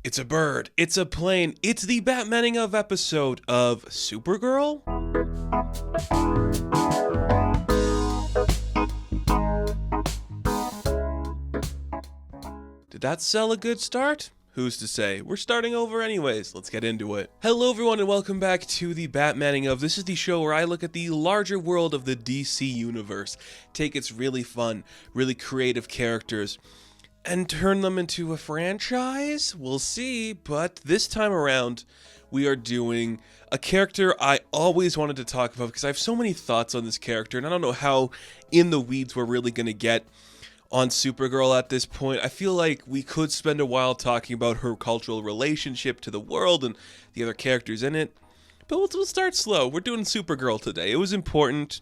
It's a bird. It's a plane. It's the Batmaning of episode of Supergirl. Did that sell a good start? Who's to say? We're starting over anyways. Let's get into it. Hello everyone and welcome back to the Batmaning of. This is the show where I look at the larger world of the DC universe, take its really fun, really creative characters, and turn them into a franchise? We'll see, but this time around, we are doing a character I always wanted to talk about because I have so many thoughts on this character, and I don't know how in the weeds we're really going to get on Supergirl at this point. I feel like we could spend a while talking about her cultural relationship to the world and the other characters in it, but we'll start slow. We're doing Supergirl today. It was important.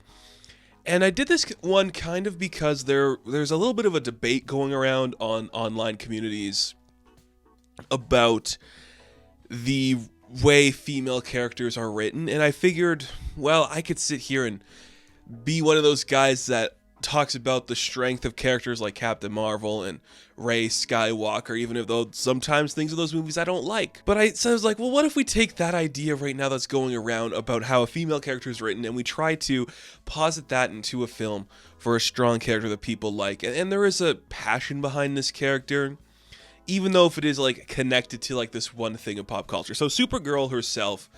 And I did this one kind of because there's a little bit of a debate going around on online communities about the way female characters are written. And I figured, well, I could sit here and be one of those guys that talks about the strength of characters like Captain Marvel and Rey Skywalker, even though sometimes things in those movies I don't like. But I was like, well, what if we take that idea right now that's going around about how a female character is written and we try to posit that into a film for a strong character that people like. And there is a passion behind this character, even though if it is like connected to like this one thing in pop culture. So Supergirl herself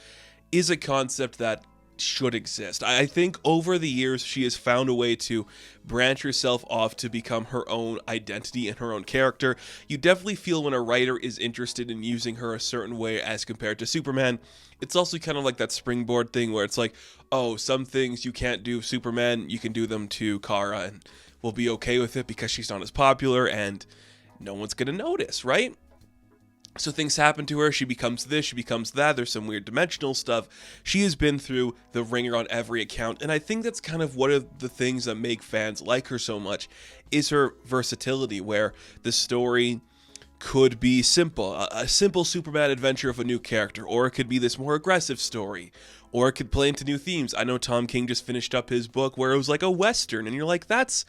is a concept that should exist. I think over the years she has found a way to branch herself off to become her own identity and her own character. You definitely feel when a writer is interested in using her a certain way as compared to Superman. It's also kind of like that springboard thing where it's like, oh, some things you can't do Superman, you can do them to Kara and we'll be okay with it because she's not as popular and no one's gonna notice, right? So things happen to her, she becomes this, she becomes that, there's some weird dimensional stuff. She has been through the ringer on every account, and I think that's kind of one of the things that make fans like her so much, is her versatility, where the story could be simple, a simple Superman adventure of a new character, or it could be this more aggressive story, or it could play into new themes. I know Tom King just finished up his book where it was like a Western, and you're like, that's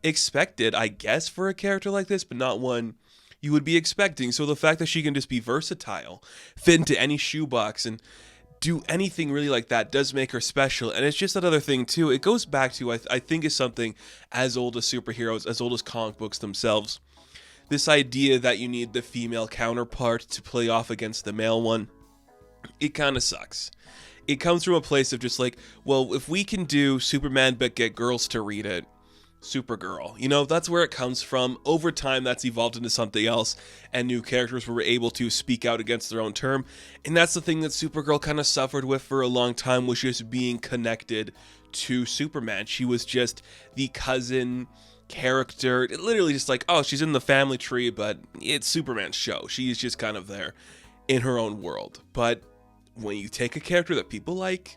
expected, I guess, for a character like this, but not one you would be expecting. So the fact that she can just be versatile, fit into any shoebox, and do anything really like that does make her special. And it's just another thing too, it goes back to, I think is something as old as superheroes, as old as comic books themselves. This idea that you need the female counterpart to play off against the male one, it kind of sucks. It comes from a place of just like, well, if we can do Superman but get girls to read it, Supergirl. You know, that's where it comes from. Over time, that's evolved into something else, and new characters were able to speak out against their own term. And that's the thing that Supergirl kind of suffered with for a long time, was just being connected to Superman. She was just the cousin character. It literally just like, oh, she's in the family tree, but it's Superman's show. She's just kind of there in her own world. But when you take a character that people like,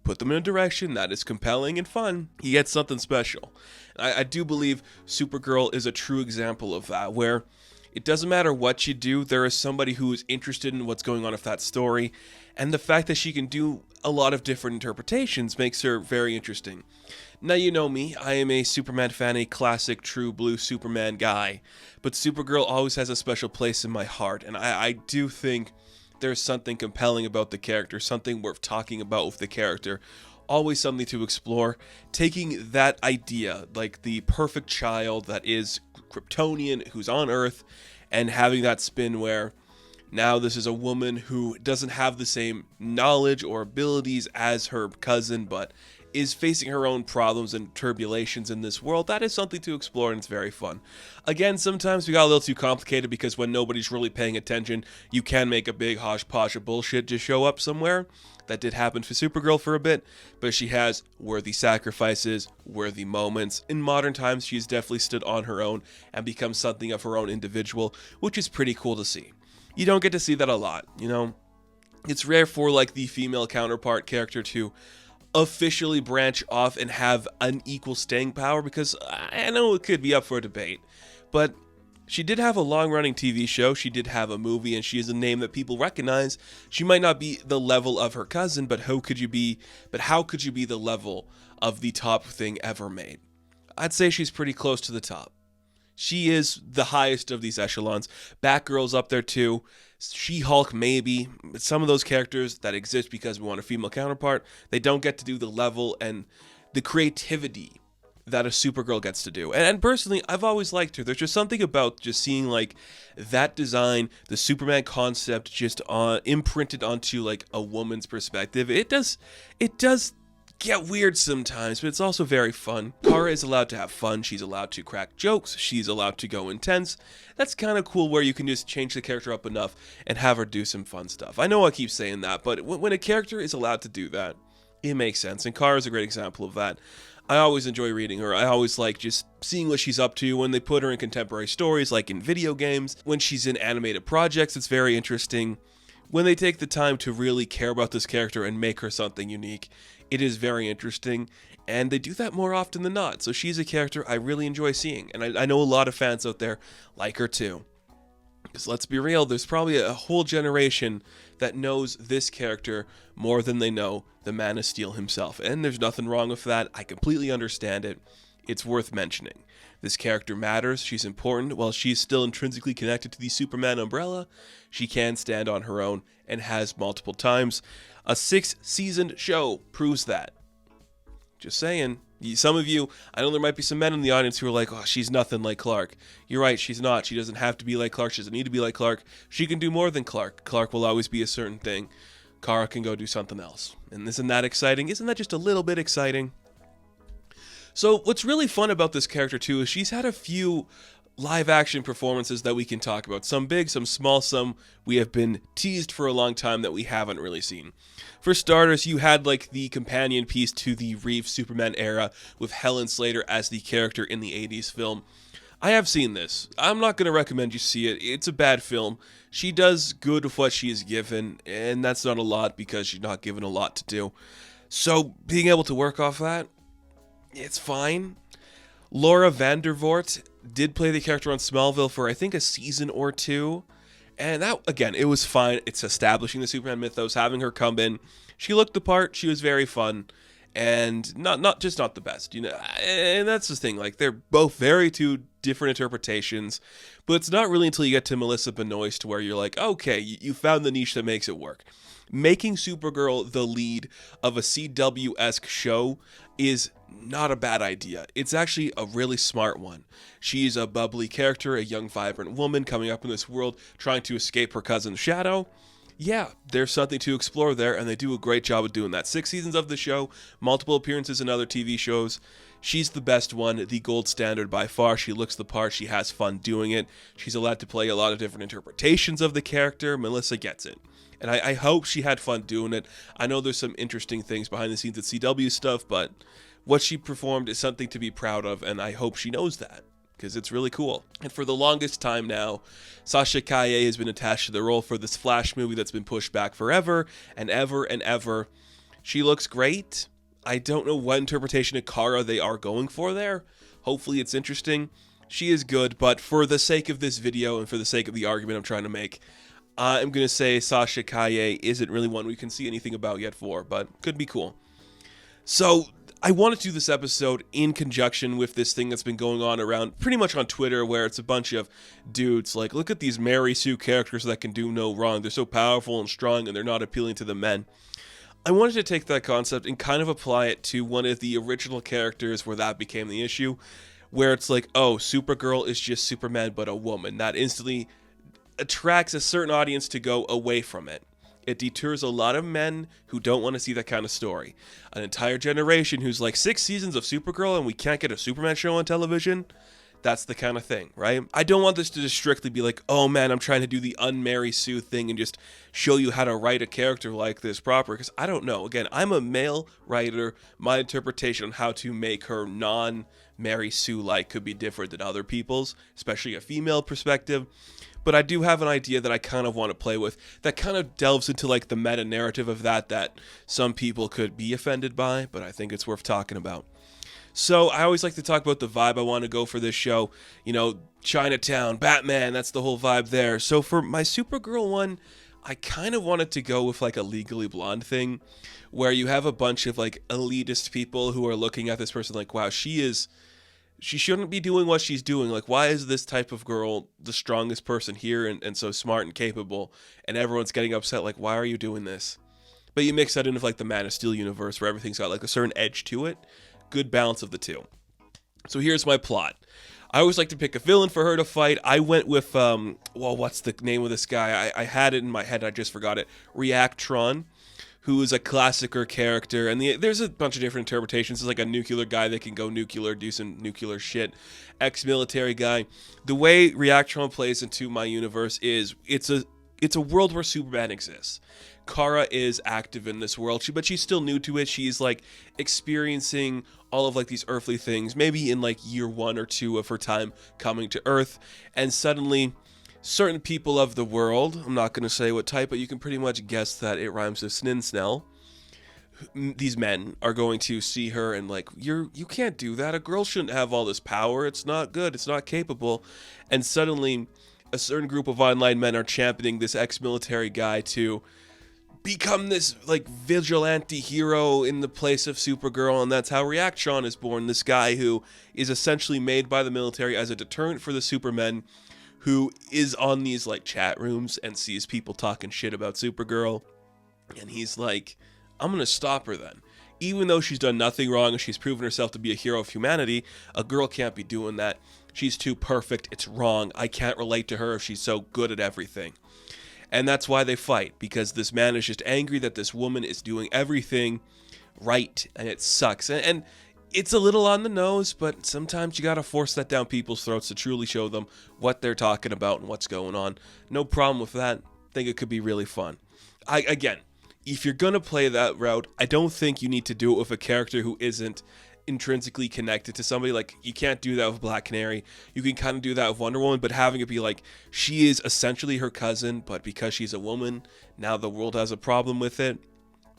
put them in a direction that is compelling and fun, you get something special. I do believe Supergirl is a true example of that, where it doesn't matter what you do, there is somebody who is interested in what's going on with that story, and the fact that she can do a lot of different interpretations makes her very interesting. Now, you know me, I am a Superman fan, a classic true blue Superman guy, but Supergirl always has a special place in my heart, and I do think there's something compelling about the character, something worth talking about with the character, always something to explore. Taking that idea, like the perfect child that is Kryptonian, who's on Earth, and having that spin where now this is a woman who doesn't have the same knowledge or abilities as her cousin, but is facing her own problems and turbulations in this world. That is something to explore, and it's very fun. Again, sometimes we got a little too complicated because when nobody's really paying attention, you can make a big hodgepodge of bullshit just show up somewhere. That did happen for Supergirl for a bit, but she has worthy sacrifices, worthy moments. In modern times, she's definitely stood on her own and become something of her own individual, which is pretty cool to see. You don't get to see that a lot, you know? It's rare for like the female counterpart character to officially branch off and have an equal staying power, because I know it could be up for a debate, but she did have a long-running TV show, she did have a movie, and she is a name that people recognize. She might not be the level of her cousin, but how could you be the level of the top thing ever made? I'd say she's pretty close to the top. She is the highest of these echelons. Batgirl's up there too. She-Hulk, maybe. But some of those characters that exist because we want a female counterpart, they don't get to do the level and the creativity that a Supergirl gets to do. And personally, I've always liked her. There's just something about just seeing like that design, the Superman concept just imprinted onto like a woman's perspective. It does get weird sometimes, but it's also very fun. Kara is allowed to have fun. She's allowed to crack jokes. She's allowed to go intense. That's kind of cool where you can just change the character up enough and have her do some fun stuff. I know I keep saying that, but when a character is allowed to do that, it makes sense. And Kara is a great example of that. I always enjoy reading her. I always like just seeing what she's up to when they put her in contemporary stories, like in video games. When she's in animated projects, it's very interesting. When they take the time to really care about this character and make her something unique, it is very interesting. And they do that more often than not. So she's a character I really enjoy seeing. And I know a lot of fans out there like her too. Because let's be real, there's probably a whole generation that knows this character more than they know the Man of Steel himself. And there's nothing wrong with that. I completely understand it. It's worth mentioning. This character matters. She's important. While she's still intrinsically connected to the Superman umbrella, she can stand on her own and has multiple times. A 6-seasoned show proves that. Just saying. Some of you, I know there might be some men in the audience who are like, oh, she's nothing like Clark. You're right, she's not. She doesn't have to be like Clark. She doesn't need to be like Clark. She can do more than Clark. Clark will always be a certain thing. Kara can go do something else. And isn't that exciting? Isn't that just a little bit exciting? So what's really fun about this character too is she's had a few live action performances that we can talk about. Some big, some small, some we have been teased for a long time that we haven't really seen. For starters, you had like the companion piece to the Reeve Superman era with Helen Slater as the character in the 80s film. I have seen this. I'm not going to recommend you see it. It's a bad film. She does good with what she is given, and that's not a lot because she's not given a lot to do. So being able to work off that, it's fine. Laura Vandervoort did play the character on Smallville for I think a season or two. And that, again, it was fine. It's establishing the Superman mythos, having her come in. She looked the part. She was very fun. And not the best, you know. And that's the thing. Like, they're both very two different interpretations. But it's not really until you get to Melissa Benoist where you're like, okay, you found the niche that makes it work. Making Supergirl the lead of a CW-esque show is not a bad idea. It's actually a really smart one. She's a bubbly character, a young, vibrant woman coming up in this world, trying to escape her cousin's shadow. Yeah, there's something to explore there, and they do a great job of doing that. 6 seasons of the show, multiple appearances in other TV shows. She's the best one, the gold standard by far. She looks the part, she has fun doing it. She's allowed to play a lot of different interpretations of the character. Melissa gets it. And I hope she had fun doing it. I know there's some interesting things behind the scenes at CW stuff, but what she performed is something to be proud of, and I hope she knows that, because it's really cool. And for the longest time now, Sasha Calle has been attached to the role for this Flash movie that's been pushed back forever and ever and ever. She looks great. I don't know what interpretation of Kara they are going for there. Hopefully it's interesting. She is good, but for the sake of this video and for the sake of the argument I'm trying to make, I'm going to say Sasha Calle isn't really one we can see anything about yet for, but could be cool. So I wanted to do this episode in conjunction with this thing that's been going on around pretty much on Twitter, where it's a bunch of dudes like, look at these Mary Sue characters that can do no wrong. They're so powerful and strong and they're not appealing to the men. I wanted to take that concept and kind of apply it to one of the original characters where that became the issue, where it's like, oh, Supergirl is just Superman but a woman. That instantly attracts a certain audience to go away from it. It deters a lot of men who don't want to see that kind of story. An entire generation who's like 6 seasons of Supergirl and we can't get a Superman show on television. That's the kind of thing, right? I don't want this to just strictly be like, oh man, I'm trying to do the un-Mary Sue thing and just show you how to write a character like this proper, because I don't know. Again, I'm a male writer. My interpretation on how to make her non-Mary Sue-like could be different than other people's, especially a female perspective. But I do have an idea that I kind of want to play with that kind of delves into like the meta narrative of that some people could be offended by, but I think it's worth talking about. So I always like to talk about the vibe I want to go for this show. You know, Chinatown, Batman, that's the whole vibe there. So for my Supergirl one, I kind of wanted to go with like a Legally Blonde thing, where you have a bunch of like elitist people who are looking at this person like, wow, she is she shouldn't be doing what she's doing. Like, why is this type of girl the strongest person here and so smart and capable, and everyone's getting upset? Like, why are you doing this? But you mix that in with like the Man of Steel universe where everything's got like a certain edge to it. Good balance of the two. So here's my plot. I always like to pick a villain for her to fight. I went with, what's the name of this guy? I had it in my head, I just forgot it. Reactron, who is a classicer character. And there's a bunch of different interpretations. It's like a nuclear guy that can go nuclear, do some nuclear shit. Ex-military guy. The way Reactron plays into my universe is it's a world where Superman exists. Kara is active in this world, but she's still new to it. She's like experiencing all of like these earthly things, maybe in like year 1 or 2 of her time coming to Earth, and suddenly certain people of the world, I'm not going to say what type, but you can pretty much guess that it rhymes with Sninsnell. These men are going to see her and like, you can't do that. A girl shouldn't have all this power. It's not good. It's not capable. And suddenly a certain group of online men are championing this ex-military guy to become this like vigilante hero in the place of Supergirl, and that's how Reactron is born. This guy who is essentially made by the military as a deterrent for the Supermen, who is on these like chat rooms and sees people talking shit about Supergirl, and he's like, I'm gonna stop her then. Even though she's done nothing wrong and she's proven herself to be a hero of humanity, a girl can't be doing that. She's too perfect. It's wrong. I can't relate to her if she's so good at everything. And that's why they fight, because this man is just angry that this woman is doing everything right, and it sucks. And it's a little on the nose, but sometimes you gotta force that down people's throats to truly show them what they're talking about and what's going on. No problem with that. I think it could be really fun. Again, if you're gonna play that route, I don't think you need to do it with a character who isn't intrinsically connected to somebody. Like, you can't do that with Black Canary. You can kind of do that with Wonder Woman, but having it be like she is essentially her cousin, but because she's a woman, now the world has a problem with it.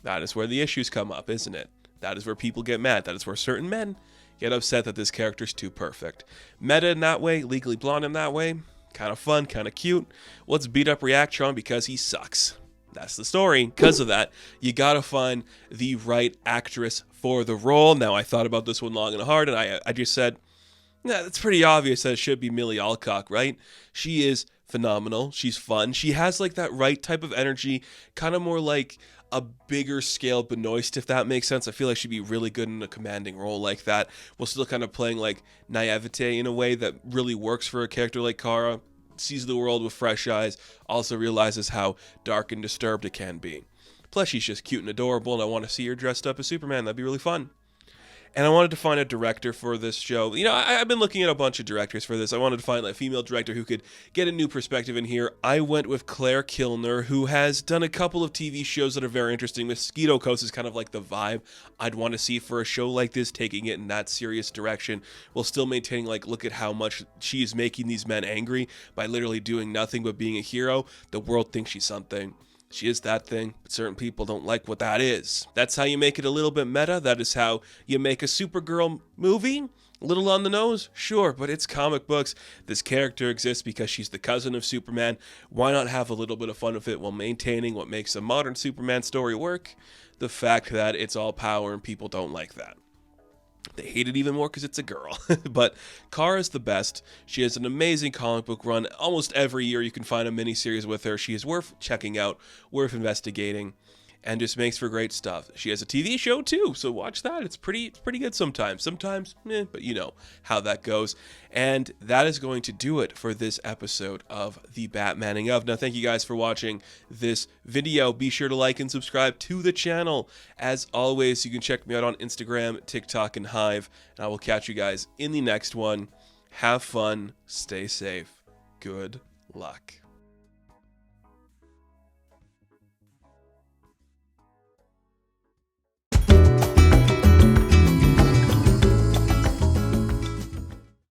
That is where the issues come up, isn't it? That is where people get mad. That is where certain men get upset that this character's too perfect. Meta in that way, Legally Blonde in that way, kind of fun, kind of cute. Let's beat up Reactron because he sucks. That's the story. Because of that, you gotta find the right actress for the role. Now, I thought about this one long and hard, and I just said, yeah, it's pretty obvious that it should be Millie Alcock, right? She is phenomenal. She's fun. She has like that right type of energy, kind of more like a bigger scale Benoist, if that makes sense. I feel like she'd be really good in a commanding role like that, while still kind of playing like naivete in a way that really works for a character like Kara. Sees the world with fresh eyes, also realizes how dark and disturbed it can be. Plus, she's just cute and adorable, and I want to see her dressed up as Superman. That'd be really fun. And I wanted to find a director for this show. You know, I've been looking at a bunch of directors for this. I wanted to find a female director who could get a new perspective in here. I went with Claire Kilner, who has done a couple of TV shows that are very interesting. Mosquito Coast is kind of like the vibe I'd want to see for a show like this, taking it in that serious direction, while still maintaining, like, look at how much she is making these men angry by literally doing nothing but being a hero. The world thinks she's something. She is that thing, but certain people don't like what that is. That's how you make it a little bit meta. That is how you make a Supergirl movie. A little on the nose? Sure, but it's comic books. This character exists because she's the cousin of Superman. Why not have a little bit of fun with it while maintaining what makes a modern Superman story work? The fact that it's all power and people don't like that. They hate it even more because it's a girl. But Kara's the best. She has an amazing comic book run. Almost every year you can find a miniseries with her. She is worth checking out, worth investigating, and just makes for great stuff. She has a TV show too, so watch that. It's pretty good sometimes. Sometimes, but you know how that goes. And that is going to do it for this episode of The Batmaning Of. Now, thank you guys for watching this video. Be sure to like and subscribe to the channel. As always, you can check me out on Instagram, TikTok, and Hive. And I will catch you guys in the next one. Have fun. Stay safe. Good luck.